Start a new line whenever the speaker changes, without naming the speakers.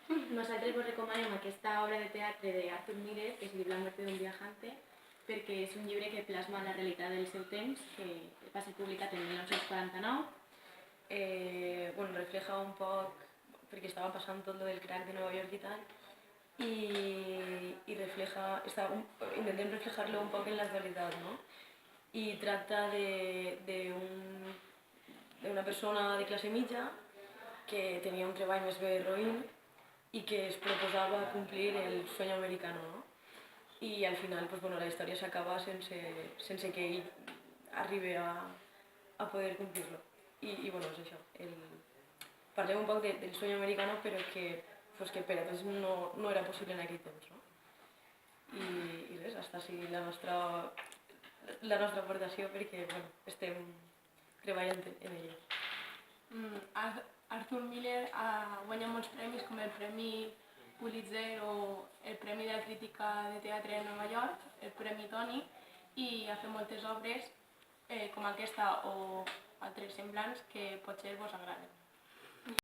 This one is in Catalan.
Nosaltres vos recomanem aquesta obra de teatre d'Arthur Miller, que es diu La muerte d'un viajante, perquè és un llibre que plasma la realitat del seu temps, que va ser publicat en 1949. Refleja un poc, perquè estava passant tot del crack de Nova York i tal, i intentem reflejar-lo un poc en l'actualitat, no? I tracta d'una persona de classe mitja que tenia un treball més bé roïn i que es proposava complir el sueño americano, no? I al final la història s'acaba sense que ell arribi a poder complir-lo. I és això. Parlem un poc del sueño americano, però que per a tots no era possible en aquell temps, no? I res, està així la nostra aportació perquè estem treballant en ella.
Arthur Miller ha guanyat molts premis com el Premi Pulitzer o el Premi de la Crítica de Teatre de Nova York, el Premi Tony, i ha fet moltes obres com aquesta o altres semblants que potser vos agraden.